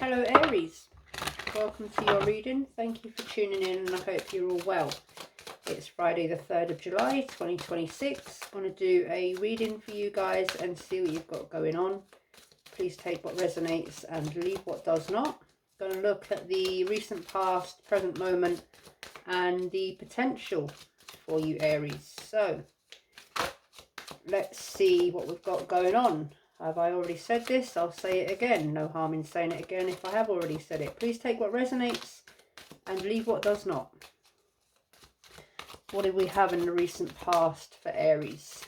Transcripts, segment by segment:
Hello Aries, welcome to your reading. Thank you for tuning in and I hope you're all well. It's Friday the 3rd of July 2026. I'm going to do a reading for you guys and see what you've got going on. Please take what resonates and leave what does not. I'm going to look at the recent past, present moment and the potential for you Aries. So let's see what we've got going on. Have I already said this? I'll say it again. No harm in saying it again if I have already said it. Please take what resonates and leave what does not. What did we have in the recent past for Aries?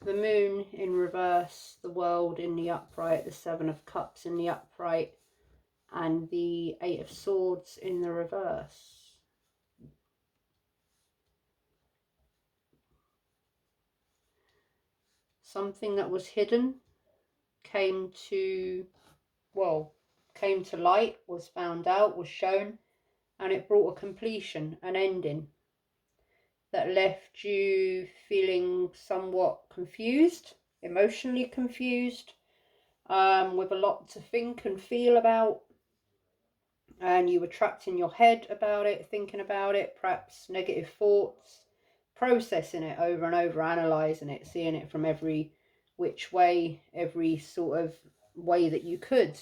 The moon in reverse, the world in the upright, the 7 of cups in the upright, and the 8 of swords in the reverse. Something that was hidden came to light, was found out, was shown, and it brought a completion, an ending that left you feeling somewhat confused, emotionally confused, with a lot to think and feel about, and you were trapped in your head about it, thinking about it, perhaps negative thoughts, processing it over and over, analysing it, seeing it from every which way, every sort of way that you could.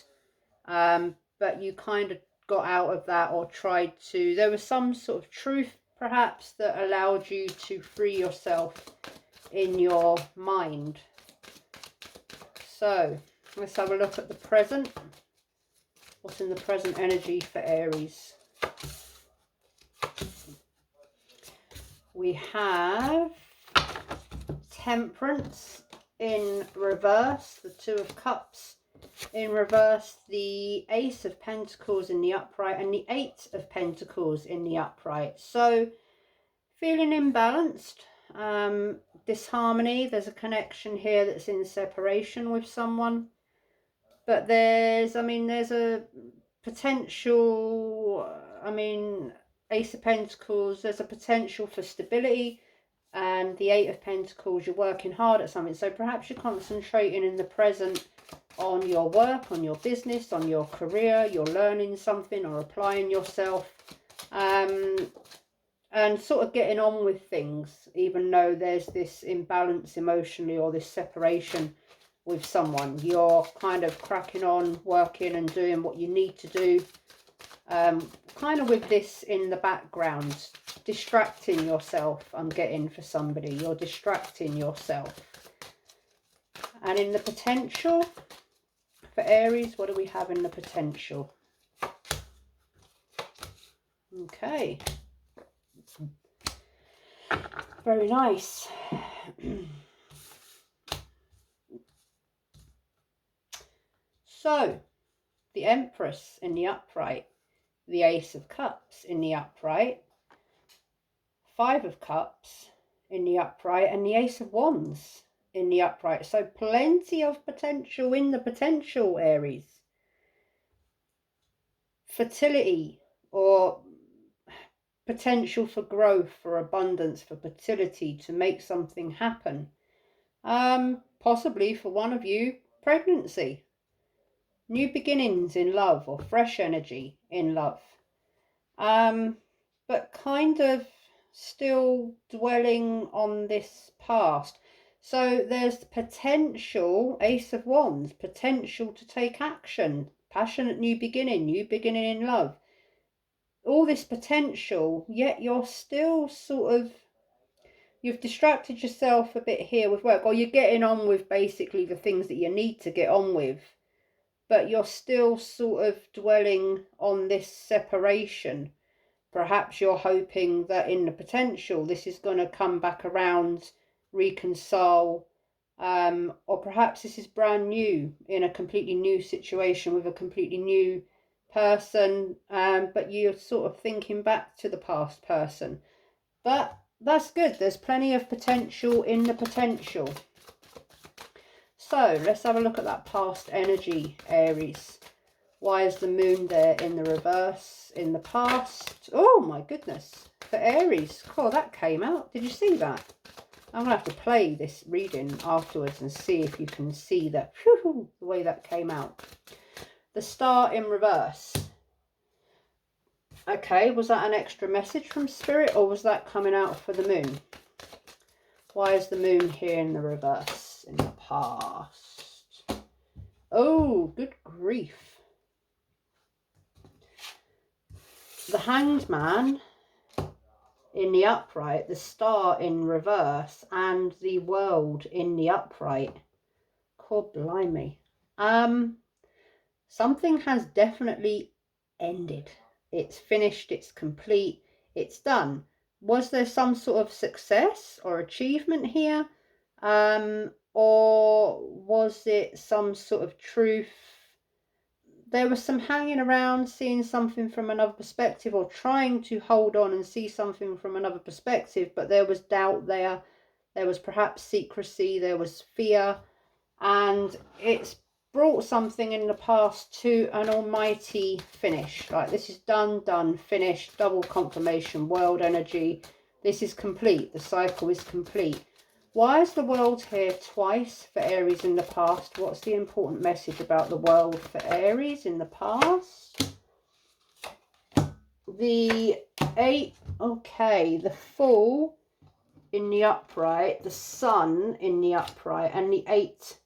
But you kind of got out of that, or tried to. There was some sort of truth perhaps that allowed you to free yourself in your mind. So let's have a look at the present. What's in the present energy for Aries? We have Temperance in reverse, the 2 of cups in reverse, the Ace of Pentacles in the upright, and the 8 of Pentacles in the upright. So feeling imbalanced, disharmony. There's a connection here that's in separation with someone, but there's a potential, Ace of Pentacles, there's a potential for stability, and the 8 of Pentacles, you're working hard at something. So perhaps you're concentrating in the present on your work, on your business, on your career, you're learning something or applying yourself, and sort of getting on with things, even though there's this imbalance emotionally or this separation with someone. You're kind of cracking on, working and doing what you need to do, kind of with this in the background, distracting yourself. I'm getting for somebody, you're distracting yourself. And in the potential for Aries, what do we have in the potential? Okay, very nice. So the Empress in the upright, the Ace of Cups in the upright, 5 of Cups in the upright, and the Ace of Wands in the upright. So plenty of potential in the potential, Aries. Fertility, or potential for growth, for abundance, for fertility, to make something happen. Possibly for one of you, pregnancy. New beginnings in love, or fresh energy in love. But kind of still dwelling on this past. So there's potential, Ace of Wands, potential to take action, passionate new beginning in love. All this potential, yet you're still sort of, you've distracted yourself a bit here with work, or you're getting on with basically the things that you need to get on with, but you're still sort of dwelling on this separation. Perhaps you're hoping that in the potential this is going to come back around, reconcile, or perhaps this is brand new, in a completely new situation with a completely new person, but you're sort of thinking back to the past person. But that's good, there's plenty of potential in the potential. So let's have a look at that past energy, Aries. Why is the moon there in the reverse in the past? Oh my goodness. For Aries. Cool, that came out. Did you see that? I'm going to have to play this reading afterwards and see if you can see the way that came out. The Star in reverse. Okay, was that an extra message from Spirit, or was that coming out for the moon? Why is the moon here in the reverse in the past? Oh, good grief. The Hanged Man in the upright, the Star in reverse, and the World in the upright. God blimey. Something has definitely ended. It's finished, it's complete, it's done. Was there some sort of success or achievement here? Or was it some sort of truth? There was some hanging around, seeing something from another perspective, or trying to hold on and see something from another perspective, but there was doubt there. There was perhaps secrecy, there was fear, and it's brought something in the past to an almighty finish. Like, this is done, finished, double confirmation, world energy. This is complete. The cycle is complete. Why is the world here twice for Aries in the past? What's the important message about the world for Aries in the past? The 8, okay, the Fool in the upright, the Sun in the upright, and the 8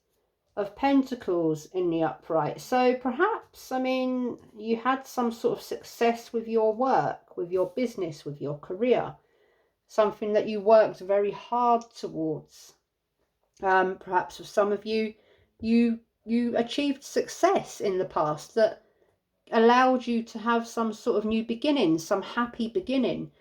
of Pentacles in the upright. So perhaps, I mean, you had some sort of success with your work, with your business, with your career. Something that you worked very hard towards. Perhaps for some of you, you achieved success in the past that allowed you to have some sort of new beginning, some happy beginning.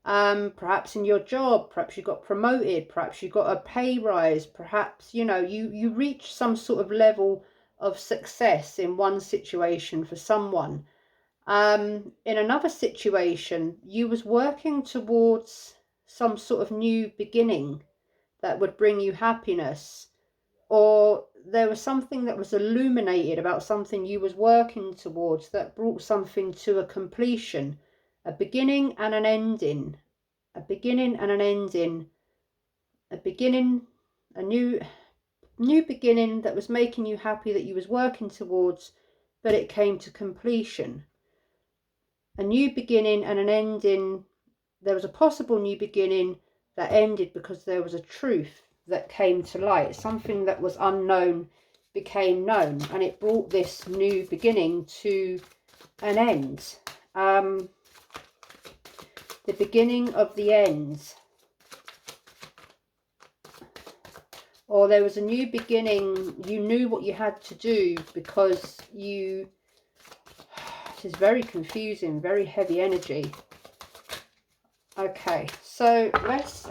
Perhaps in your job, perhaps you got promoted, perhaps you got a pay rise, perhaps, you know, you reached some sort of level of success in one situation for someone. In another situation, you was working towards some sort of new beginning that would bring you happiness, or there was something that was illuminated about something you was working towards that brought something to a completion, a beginning and an ending, a beginning and an ending, a beginning, a new beginning that was making you happy, that you was working towards, but it came to completion. A new beginning and an ending. There was a possible new beginning that ended because there was a truth that came to light. Something that was unknown became known, and it brought this new beginning to an end. The beginning of the end. Or there was a new beginning. You knew what you had to do because you... It is very confusing, very heavy energy. Okay, so let's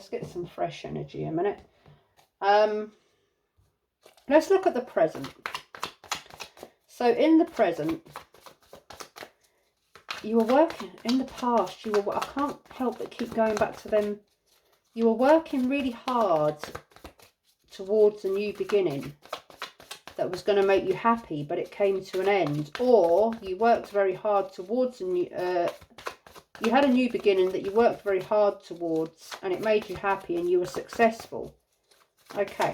get some fresh energy a minute. Let's look at the present. So in the present, you were working, in the past, you were, I can't help but keep going back to them. You were working really hard towards a new beginning that was going to make you happy, but it came to an end. Or you worked very hard towards a new... you had a new beginning that you worked very hard towards, and it made you happy and you were successful. Okay.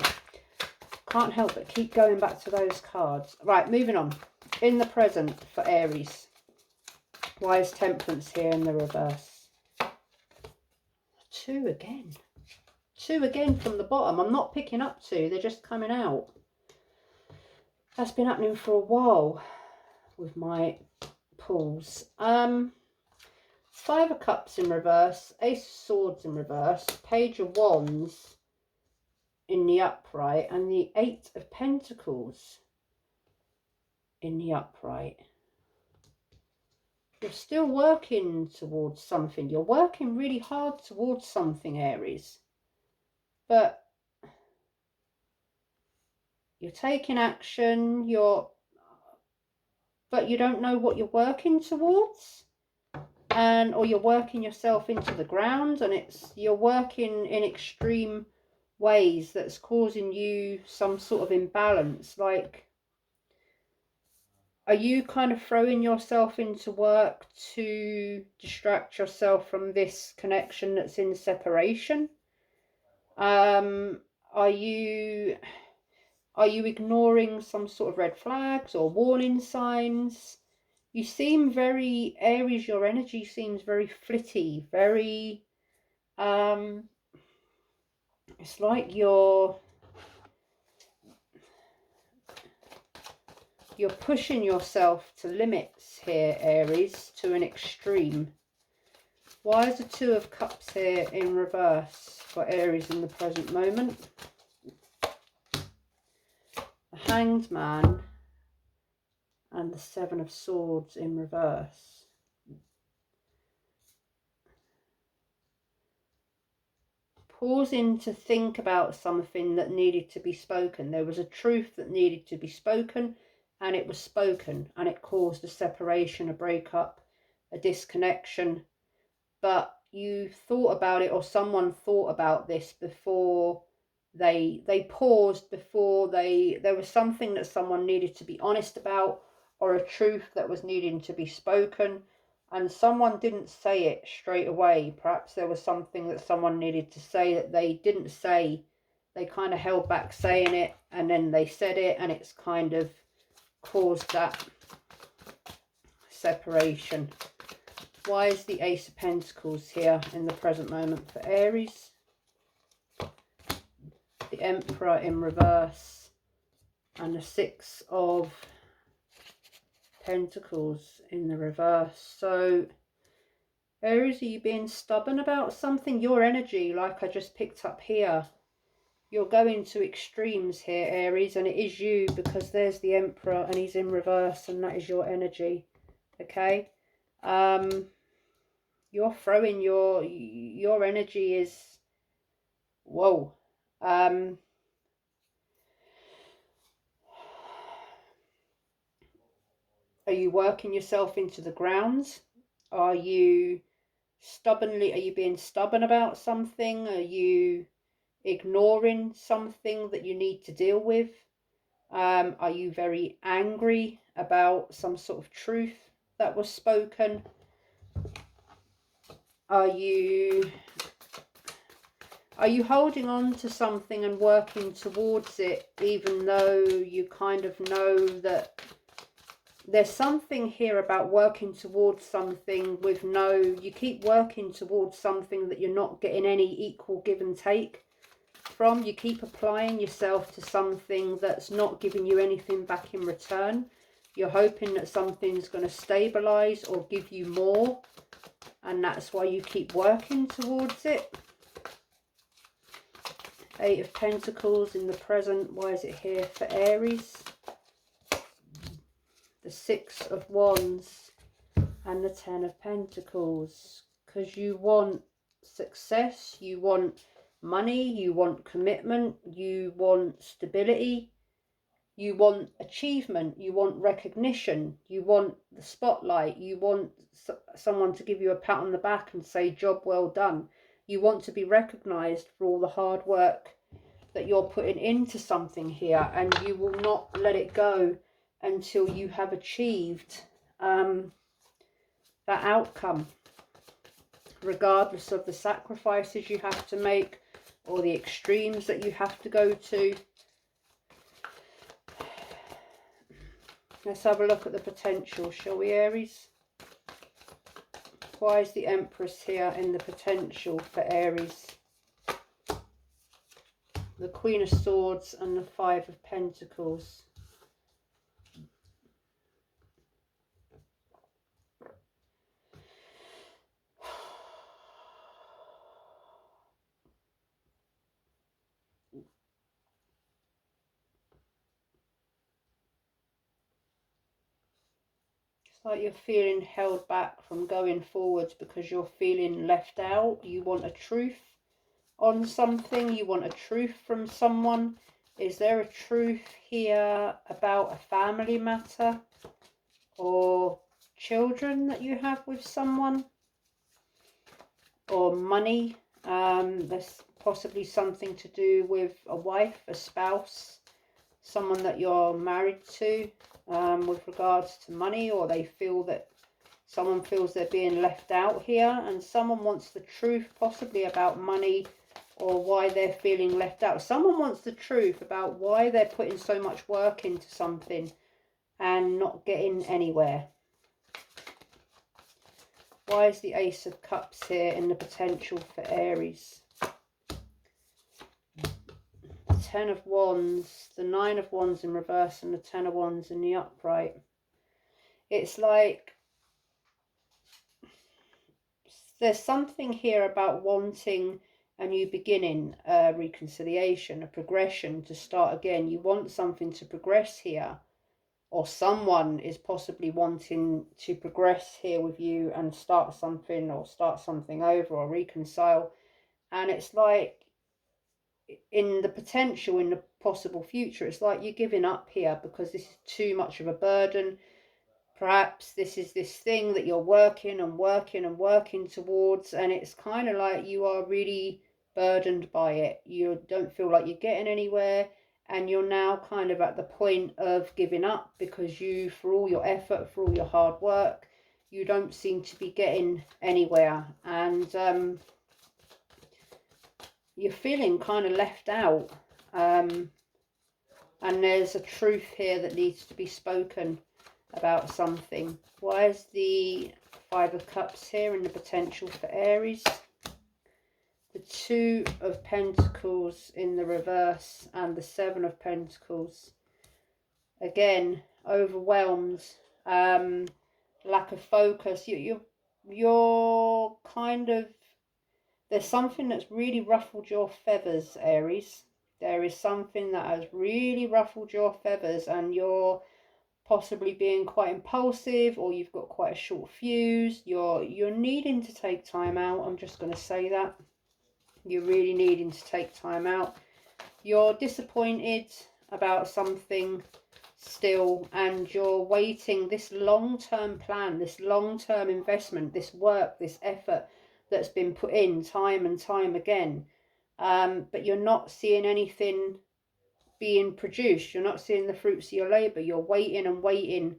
Can't help but keep going back to those cards. Right, moving on. In the present for Aries. Why is Temperance here in the reverse? 2 again. 2 again from the bottom. I'm not picking up 2. They're just coming out. That's been happening for a while with my pulls. 5 of Cups in reverse, Ace of Swords in reverse, Page of Wands in the upright, and the 8 of Pentacles in the upright. You're still working towards something. You're working really hard towards something, Aries. But you're taking action, but you don't know what you're working towards. Or you're working yourself into the ground, and you're working in extreme ways that's causing you some sort of imbalance. Like, Are you kind of throwing yourself into work to distract yourself from this connection that's in separation? Um, are you ignoring some sort of red flags or warning signs? You seem very, Aries, your energy seems very flitty, very, it's like you're pushing yourself to limits here, Aries, to an extreme. Why is the Two of Cups here in reverse for Aries in the present moment? The Hanged Man and the Seven of Swords in reverse. Pausing to think about something that needed to be spoken. There was a truth that needed to be spoken, and it was spoken, and it caused a separation, a breakup, a disconnection. But you thought about it, or someone thought about this before they paused, before there was something that someone needed to be honest about, or a truth that was needing to be spoken, and someone didn't say it straight away. Perhaps there was something that someone needed to say that they didn't say. They kind of held back saying it, and then they said it, and it's kind of caused that separation. Why is the Ace of Pentacles here in the present moment for Aries? The Emperor in reverse and the Six of Pentacles in the reverse. So, Aries, are you being stubborn about something? Your energy, like I just picked up here, you're going to extremes here, Aries, and it is you, because there's the Emperor and he's in reverse, and that is your energy, okay? You're throwing your energy is, whoa. Are you working yourself into the ground? Are you being stubborn about something? Are you ignoring something that you need to deal with? Are you very angry about some sort of truth that was spoken? Are you holding on to something and working towards it, even though you kind of know that there's something here about working towards something with you keep working towards something that you're not getting any equal give and take from. You keep applying yourself to something that's not giving you anything back in return. You're hoping that something's going to stabilize or give you more, and that's why you keep working towards it. Eight of Pentacles in the present. Why is it here for Aries? The Six of Wands and the Ten of Pentacles. Because you want success, you want money, you want commitment, you want stability, you want achievement, you want recognition, you want the spotlight, you want someone to give you a pat on the back and say, job well done. You want to be recognized for all the hard work that you're putting into something here, and you will not let it go until you have achieved that outcome, regardless of the sacrifices you have to make or the extremes that you have to go to. Let's have a look at the potential, shall we, Aries? Why is the Empress here in the potential for Aries? The Queen of Swords and the Five of Pentacles. Like you're feeling held back from going forwards because you're feeling left out. You want a truth on something. You want a truth from someone. Is there a truth here about a family matter or children that you have with someone, or money? There's possibly something to do with a wife, a spouse, someone that you're married to with regards to money, or they feel that someone feels they're being left out here, and someone wants the truth possibly about money or why they're feeling left out. Someone wants the truth about why they're putting so much work into something and not getting anywhere. Why is the Ace of Cups here in the potential for Aries? The Ten of Wands, the Nine of Wands in reverse, and the Ten of Wands in the upright. It's like there's something here about wanting a new beginning, a reconciliation, a progression, to start again. You want something to progress here, or someone is possibly wanting to progress here with you and start something, or start something over, or reconcile. And it's like in the potential, in the possible future, it's like you're giving up here because this is too much of a burden. Perhaps this is this thing that you're working and working and working towards, and it's kind of like you are really burdened by it. You don't feel like you're getting anywhere, and you're now kind of at the point of giving up because you, for all your effort, for all your hard work, you don't seem to be getting anywhere, and you're feeling kind of left out. And there's a truth here that needs to be spoken about something. Why is the Five of Cups here in the potential for Aries? The Two of Pentacles in the reverse and the Seven of Pentacles. Again, overwhelmed, lack of focus. You're kind of, there's something that's really ruffled your feathers, Aries. There is something that has really ruffled your feathers, and you're possibly being quite impulsive, or you've got quite a short fuse. You're needing to take time out. I'm just going to say that. You're really needing to take time out. You're disappointed about something still, and you're waiting this long-term plan, this long-term investment, this work, this effort that's been put in time and time again. But you're not seeing anything being produced. You're not seeing the fruits of your labour. You're waiting and waiting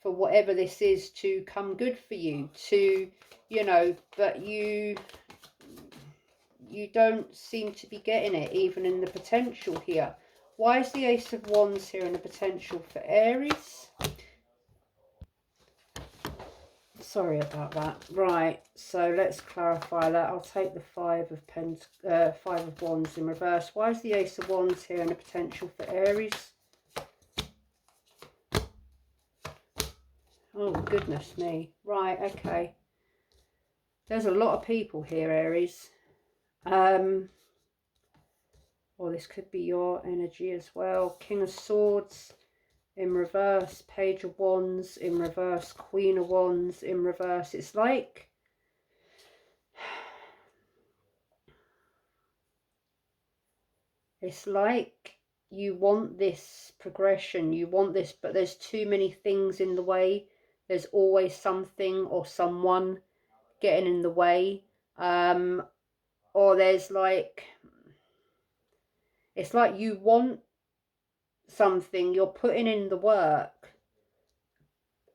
for whatever this is to come good for you, to, you know, but you don't seem to be getting it, even in the potential here. Why is the Ace of Wands here in the potential for Aries? Sorry about that. Right, so let's clarify that. I'll take the Five of Wands in reverse. Why is the Ace of Wands here in the potential for Aries? Oh, goodness me. Right, okay. There's a lot of people here, Aries. Or this could be your energy as well. King of Swords in reverse, Page of Wands in reverse, Queen of Wands in reverse. It's like you want this progression, you want this, but there's too many things in the way. There's always something or someone getting in the way. Or there's like, it's like you want something, you're putting in the work,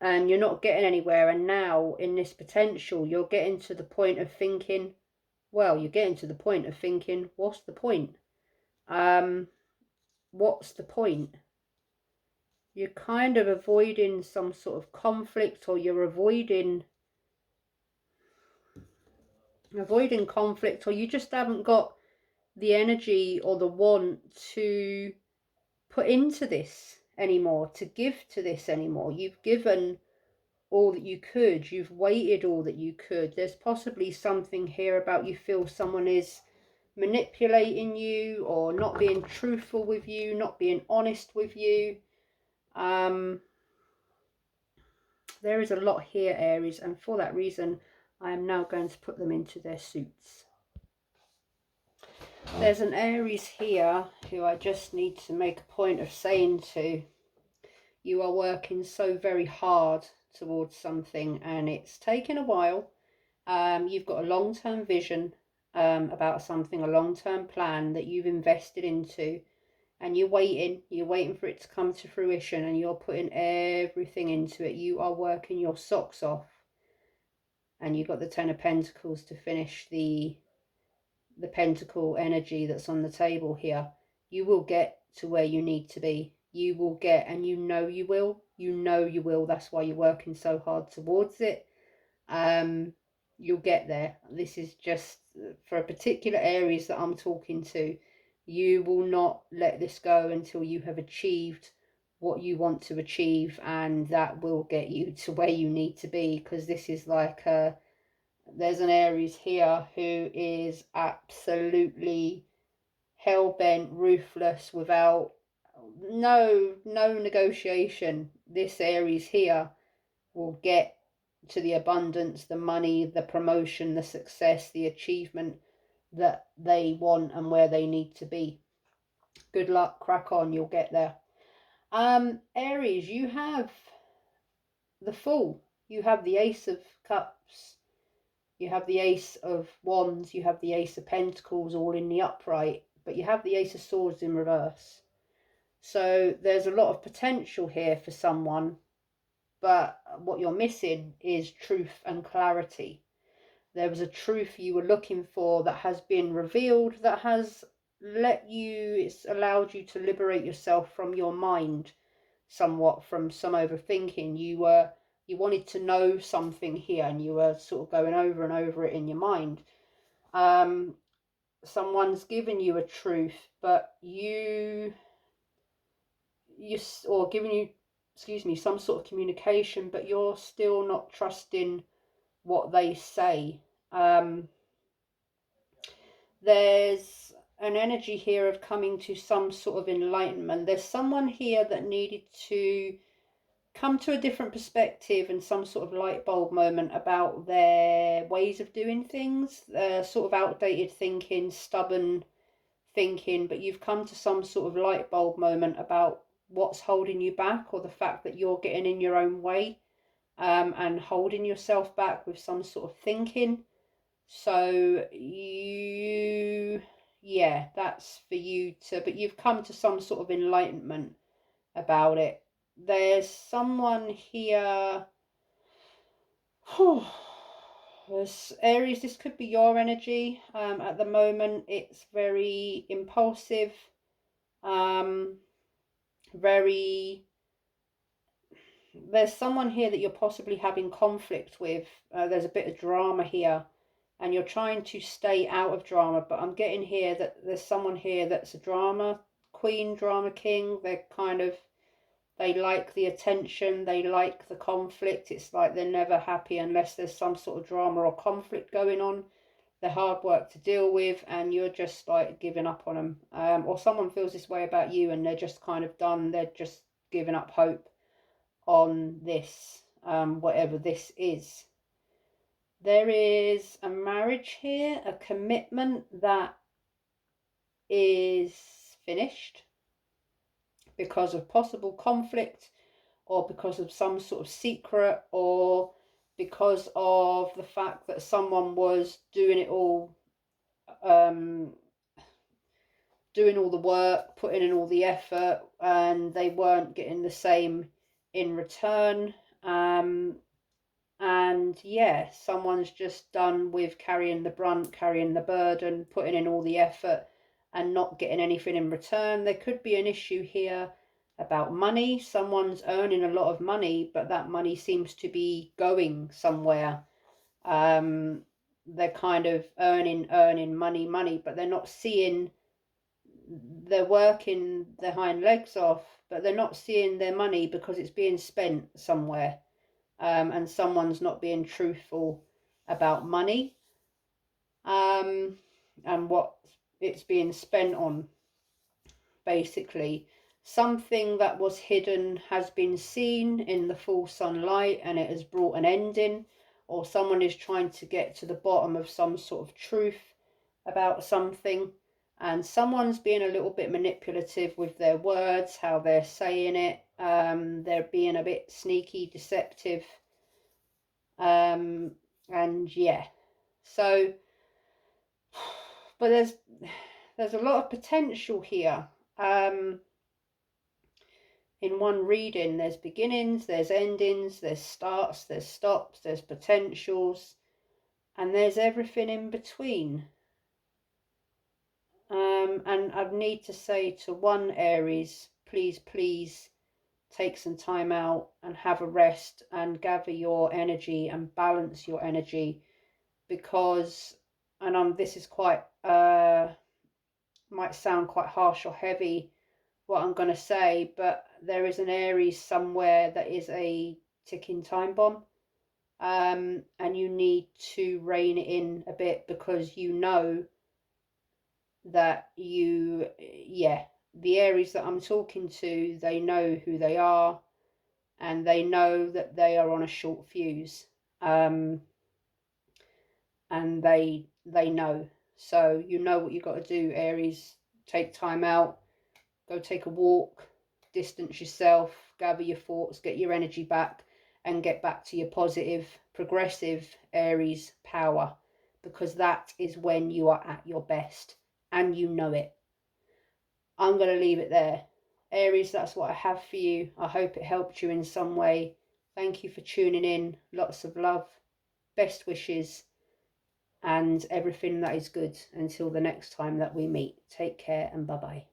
and you're not getting anywhere. And now in this potential, you're getting to the point of thinking, well, you're getting to the point of thinking, what's the point? What's the point? You're kind of avoiding some sort of conflict, or you're avoiding conflict, or you just haven't got the energy or the want to put into this anymore, to give to this anymore. You've given all that you could, you've waited all that you could. There's possibly something here about you feel someone is manipulating you, or not being truthful with you, not being honest with you. There is a lot here, Aries, and for that reason I am now going to put them into their suits. There's an Aries here who I just need to make a point of saying to, you are working so very hard towards something, and it's taken a while. You've got a long-term vision about something, a long-term plan that you've invested into. and you're waiting for it to come to fruition, and you're putting everything into it. You are working your socks off, and you've got the Ten of Pentacles to finish the pentacle energy that's on the table here. You will get to where you need to be. You will get, and you know you will. You know you will. That's why you're working so hard towards it. You'll get there. This is just for a particular Aries that I'm talking to. You will not let this go until you have achieved what you want to achieve, and that will get you to where you need to be, because this is like there's an Aries here who is absolutely hell-bent, ruthless, without no negotiation. This Aries here will get to the abundance, the money, the promotion, the success, the achievement that they want and where they need to be. Good luck, crack on, you'll get there. Aries, you have the Fool. You have the Ace of Cups. You have the Ace of Wands. You have the Ace of Pentacles all in the upright. But you have the Ace of Swords in reverse. So there's a lot of potential here for someone. But what you're missing is truth and clarity. There was a truth you were looking for that has been revealed, that has it's allowed you to liberate yourself from your mind somewhat, from some overthinking. You wanted to know something here, and you were sort of going over and over it in your mind. Someone's given you a truth, but or giving you, excuse me, some sort of communication, but you're still not trusting what they say. There's an energy here of coming to some sort of enlightenment. There's someone here that needed to come to a different perspective and some sort of light bulb moment about their ways of doing things, sort of outdated thinking, stubborn thinking, but you've come to some sort of light bulb moment about what's holding you back, or the fact that you're getting in your own way, and holding yourself back with some sort of thinking. So yeah, that's for you to, but you've come to some sort of enlightenment about it. There's someone here. There's Aries, this could be your energy. At the moment, it's very impulsive, very. There's someone here that you're possibly having conflict with. There's a bit of drama here, and you're trying to stay out of drama, but I'm getting here that there's someone here that's a drama queen, drama king. They like the attention, they like the conflict. It's like they're never happy unless there's some sort of drama or conflict going on. They're hard work to deal with, and you're just like giving up on them. Or someone feels this way about you, and they're just kind of done. They're just giving up hope on this, whatever this is. There is a marriage here, a commitment that is finished because of possible conflict, or because of some sort of secret, or because of the fact that someone was doing it all, doing all the work, putting in all the effort, and they weren't getting the same in return. And yeah, someone's just done with carrying the brunt, carrying the burden, putting in all the effort and not getting anything in return. There could be an issue here about money. Someone's earning a lot of money, but that money seems to be going somewhere. They're kind of earning money, but they're not seeing, they're working their hind legs off, but they're not seeing their money because it's being spent somewhere. And someone's not being truthful about money, and what it's being spent on. Basically, something that was hidden has been seen in the full sunlight, and it has brought an ending, or someone is trying to get to the bottom of some sort of truth about something, and someone's being a little bit manipulative with their words, how they're saying it. They're being a bit sneaky, deceptive. And yeah, so, but there's a lot of potential here. In one reading, there's beginnings, there's endings, there's starts, there's stops, there's potentials, and there's everything in between. And I need to say to one Aries, please, please take some time out and have a rest and gather your energy and balance your energy, because, and this is quite, might sound quite harsh or heavy, what I'm going to say, but there is an Aries somewhere that is a ticking time bomb. And you need to rein it in a bit, because you know that the Aries that I'm talking to, they know who they are, and they know that they are on a short fuse. And they know. So you know what you've got to do, Aries. Take time out, go take a walk, distance yourself, gather your thoughts, get your energy back, and get back to your positive, progressive Aries power, because that is when you are at your best, and you know it. I'm going to leave it there. Aries, that's what I have for you. I hope it helped you in some way. Thank you for tuning in. Lots of love, best wishes, and everything that is good until the next time that we meet. Take care and bye-bye.